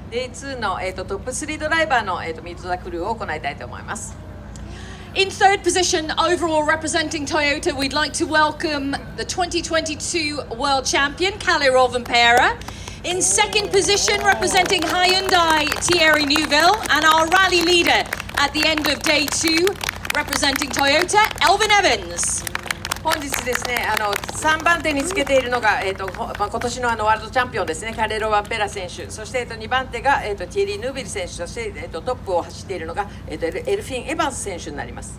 Day2 の、トップ3ドライバーの、ミート・ザ・クルーを行いたいと思います。In third position, overall representing Toyota, we'd like to welcome the 2022 World Champion, Kalle Rovanpera. In second position, representing Hyundai, Thierry Neuville. And our rally leader at the end of day 2, representing Toyota, Elfyn。本日ですね、3番手につけているのが、今年のワールドチャンピオンですね、カレロ・ワンペラ選手、そして、2番手が、ティエリー・ヌービル選手、そして、トップを走っているのが、エルフィン・エバンス選手になります。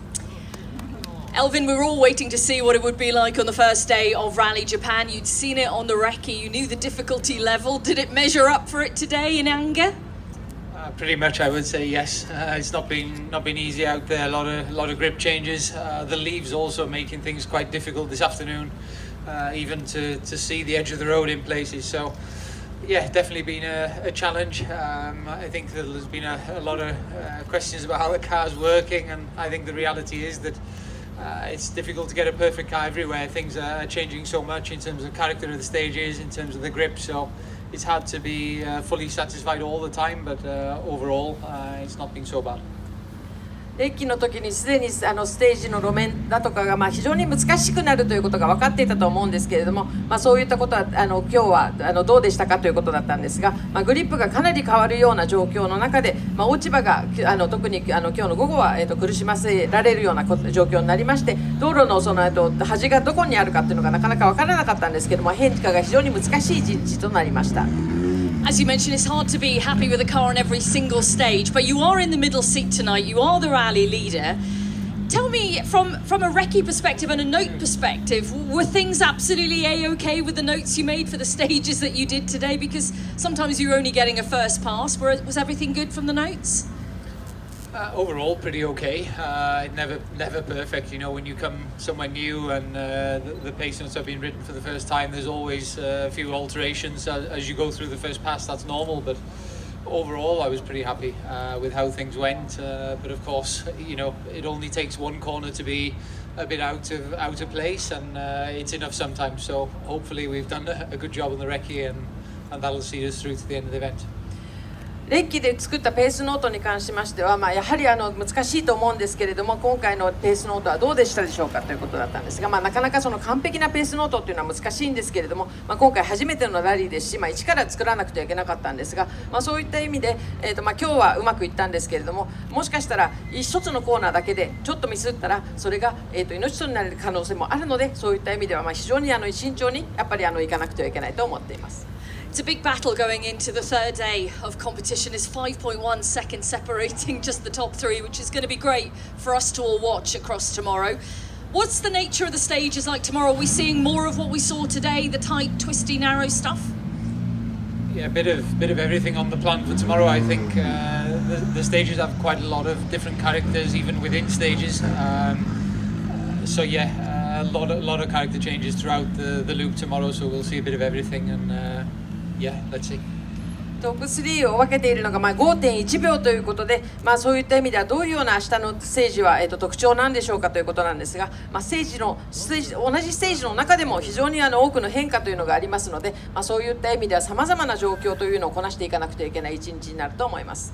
Elfyn, we were all waiting to see what it would be like on the first day of Rally Japan. You'd seen it on the recce, you knew the difficulty level. Did it measure up for it today in anger? Pretty much, I would say yes. It's not been easy out there. A lot of grip changes. The leaves also making things quite difficult this afternoon, even to see the edge of the road in places. So, yeah, definitely been a challenge. I think that there's been a lot of questions about how the car's working, and I think the reality is that it's difficult to get a perfect car everywhere. Things are changing so much in terms of the character of the stages, in terms of the grip. So. It's hard to be fully satisfied all the time, but overall, it's not been so bad. レッキの時にすでにステージの路面だとかが非常に難しくなるということが分かっていたと思うんですけれども、そういったことは今日はどうでしたかということだったんですが、グリップがかなり変わるような状況の中で、落ち葉が特に今日の午後は苦しませられるような状況になりまして、道路の端がどこにあるかというのがなかなか分からなかったんですけれども、変化が非常に難しい一日となりました。As you mentioned, it's hard to be happy with a car on every single stage, but you are in the middle seat tonight. You are the rally leader. Tell me, from a recce perspective and a note perspective, were things absolutely A-okay with the notes you made for the stages that you did today? Because sometimes you're only getting a first pass. Was everything good from the notes? Overall, pretty okay. Never perfect. You know, when you come somewhere new and the pace notes have been written for the first time, there's always a few alterations as you go through the first pass. That's normal, but overall, I was pretty happy with how things went. But of course, you know, it only takes one corner to be a bit out of place, and it's enough sometimes. So hopefully, we've done a good job on the recce, and that'll see us through to the end of the event. レッキで作ったペースノートに関しましては、やはり難しいと思うんですけれども、今回のペースノートはどうでしたでしょうかということだったんですが、なかなかその完璧なペースノートっていうのは難しいんですけれども、今回初めてのラリーですし、一から作らなくてはいけなかったんですが、そういった意味で、今日はうまくいったんですけれども、もしかしたら一つのコーナーだけでちょっとミスったらそれが、命取りになる可能性もあるので、そういった意味では非常に慎重にやっぱりいかなくてはいけないと思っています。It's a big battle going into the third day of competition. It's 5.1 seconds separating just the top three, which is going to be great for us to all watch across tomorrow. What's the nature of the stages like tomorrow? Are we seeing more of what we saw today, the tight, twisty, narrow stuff? Yeah, a bit of everything on the plan for tomorrow. I think the stages have quite a lot of different characters, even within stages. So yeah, a lot of character changes throughout the loop tomorrow. So we'll see a bit of everything, and.Yeah, let's see. トップ3を分けているのが5.1 秒ということで、そういった意味ではどういうような明日のステージは特徴なんでしょうかということなんですが、同じステージの中でも非常に多くの変化というのがありますので、そういった意味ではさまざまな状況というのをこなしていかなくてはいけない一日になると思います。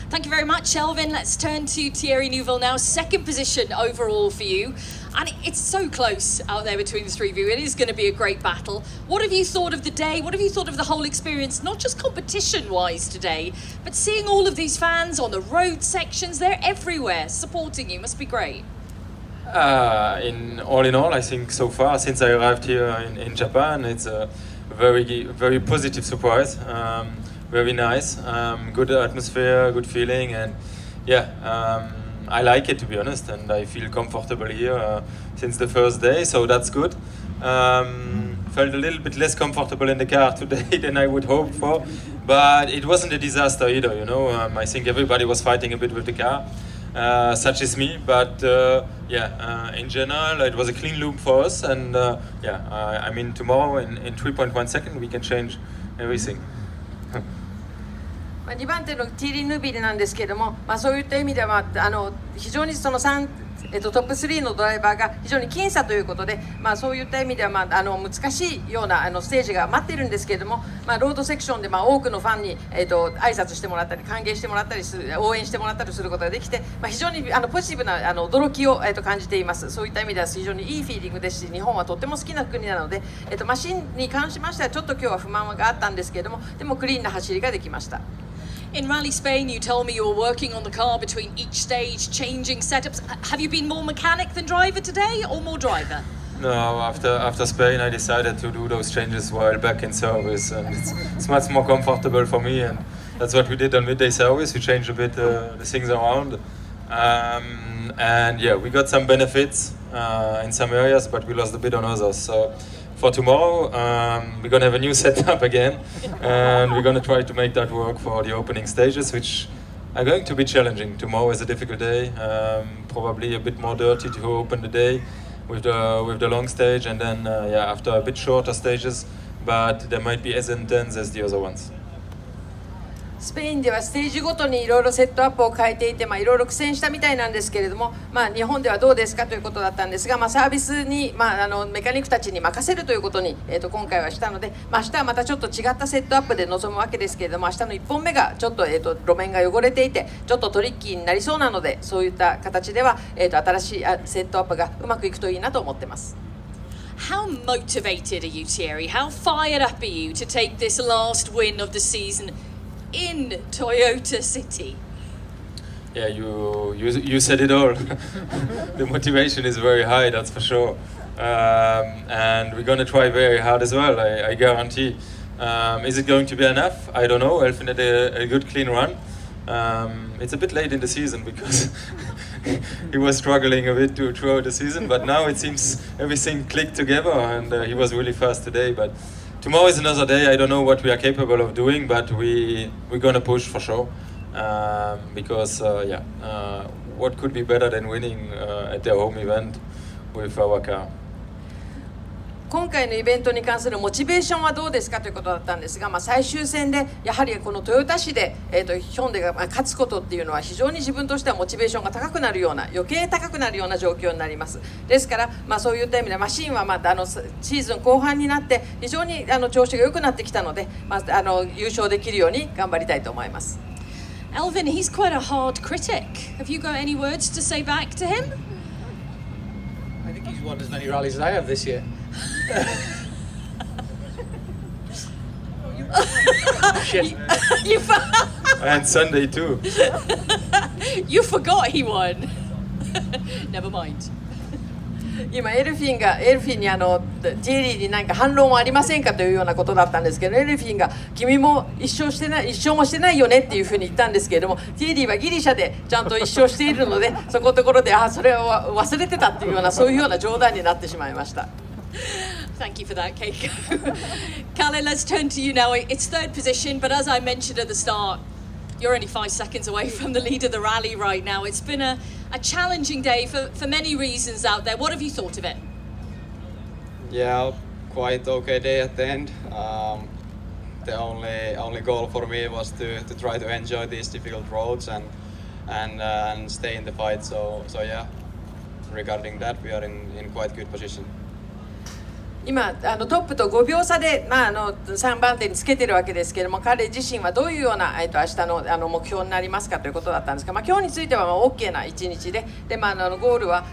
Thank you very much, Elfyn. Let's turn to Thierry Neuville now. Second position overall for you. And it's so close out there between the three of you. It is going to be a great battle. What have you thought of the day? What have you thought of the whole experience, not just competition-wise today, but seeing all of these fans on the road sections? They're everywhere supporting you. Must be great. In all, I think so far, since I arrived here in Japan, it's a very positive surprise. Very nice, good atmosphere, good feeling, and I like it, to be honest, and I feel comfortable here since the first day, so that's good. Felt a little bit less comfortable in the car today than I would hope for, but it wasn't a disaster either, you know. I think everybody was fighting a bit with the car, such as me, but in general it was a clean loop for us, and I mean tomorrow in 3.1 seconds we can change everything. 2番手のティーリー・ヌビルなんですけれども、そういった意味では非常にそのトップ3のドライバーが非常に僅差ということで、そういった意味では、難しいようなステージが待っているんですけれども、ロードセクションで多くのファンに、挨拶してもらったり歓迎してもらったりする、応援してもらったりすることができて、非常にポジティブな驚きを、感じています。そういった意味では非常にいいフィーリングですし、日本はとっても好きな国なので、マシンに関しましてはちょっと今日は不満があったんですけれども、でもクリーンな走りができました。In Rally Spain, you told me you were working on the car between each stage, changing setups. Have you been more mechanic than driver today, or more driver? No, after Spain, I decided to do those changes while back in service, and it's much more comfortable for me. And that's what we did on midday service. We changed a bit the things around, and yeah, we got some benefits in some areas, but we lost a bit on others. So for tomorrow, we're gonna have a new setup again, and we're gonna try to make that work for the opening stages, which are going to be challenging. Tomorrow is a difficult day, probably a bit more dirty to open the day with the long stage, and then after a bit shorter stages, but they might be as intense as the other ones. スペインではステージごとにいろいろセットアップを変えていて、いろいろ苦戦したみたいなんですけれども、日本ではどうですかということだったんですが、サービスに、メカニックたちに任せるということに、今回はしたので、明日はまたちょっと違ったセットアップで臨むわけですけれども、明日の1本目がちょっと、路面が汚れていてちょっとトリッキーになりそうなので、そういった形では、新しいセットアップがうまくいくといいなと思ってます。How motivated are you, Thierry? How fired up are you to take this last win of the season in Toyota City? Yeah, you said it all. The motivation is very high, that's for sure. And we're going to try very hard as well, I guarantee. Is it going to be enough? I don't know. Elfyn had a good clean run. It's a bit late in the season because he was struggling a bit throughout the season, but now it seems everything clicked together, and he was really fast today. But tomorrow is another day. I don't know what we are capable of doing, but we're gonna push for sure. Because what could be better than winning at their home event with our car? 今回のイベントに関するモチベーションはどうですかということだったんですが、最終戦でやはりこの豊田市で、ヒョンデが勝つことっていうのは非常に自分としてはモチベーションが高くなるような、余計高くなるような状況になります。ですから、そういった意味でマシンはシーズン後半になって非常に調子が良くなってきたので、優勝できるように頑張りたいと思います。Elfyn, he's quite a hard critic. Have you got any words to say back to him? I think he's won as many rallies as I have this year. Shit. And Sunday too. You forgot he won. Never mind. 今エルフィンにティエリーに何か反論はありませんかというようなことだったんですけど、エルフィンが君も一勝もしてないよねっていうふうに言ったんですけれども、ティエリーはギリシャでちゃんと一勝しているので、そこのところでそれを忘れてたっていうような、そういうような冗談になってしまいました。Thank you for that, Keiko. Kalle, let's turn to you now. It's third position, but as I mentioned at the start, you're only 5 seconds away from the lead of the rally right now. It's been a challenging day for many reasons out there. What have you thought of it? Yeah, quite okay day at the end. The only goal for me was to try to enjoy these difficult roads and stay in the fight. So yeah, regarding that, we are in quite good position. 今トップと5秒差で、3番手につけてるわけですけれども、彼自身はどういうような、明日の目標になりますかということだったんですが、今日についてはOK な一日で、ゴールは、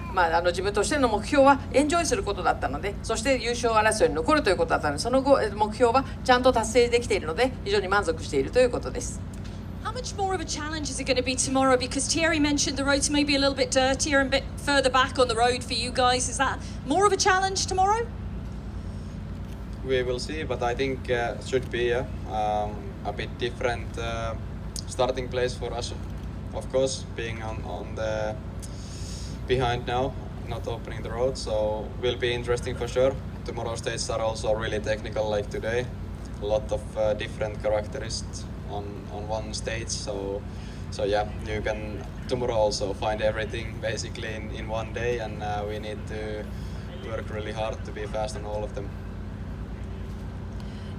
自分としての目標はエンジョイすることだったので、そして優勝争いに残るということだったので、その目標はちゃんと達成できているので、非常に満足しているということです。How much more of a challenge is it going to be tomorrow? Because Thierry mentioned the roads may be a little bit dirtier and a bit further back on the road for you guys. Is that more of a challenge tomorrow? We will see, but I think should be a bit different starting place for us. Of course, being on the behind now, not opening the road, so will be interesting for sure. Tomorrow's stages are also really technical, like today. A lot of different characteristics on one stage. So yeah, you can tomorrow also find everything basically in one day, and we need to work really hard to be fast on all of them.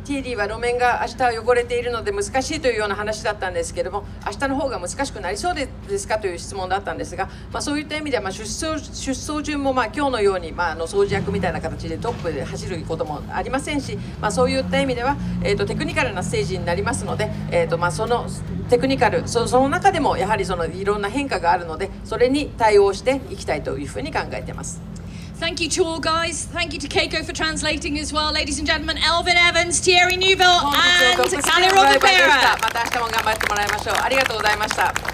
ティエリーは路面が明日は汚れているので難しいというような話だったんですけれども、明日の方が難しくなりそうですかという質問だったんですが、そういった意味では出走順も今日のように掃除役みたいな形でトップで走ることもありませんし、そういった意味では、テクニカルなステージになりますので、そのテクニカルその中でもやはりいろんな変化があるので、それに対応していきたいというふうに考えています。Thank you to all guys. Thank you to Keiko for translating as well. Ladies and gentlemen, Elfyn Evans, Thierry Neuville, and Kalle Rovanpera. また明日も頑張ってもらいましょう。ありがとうございました。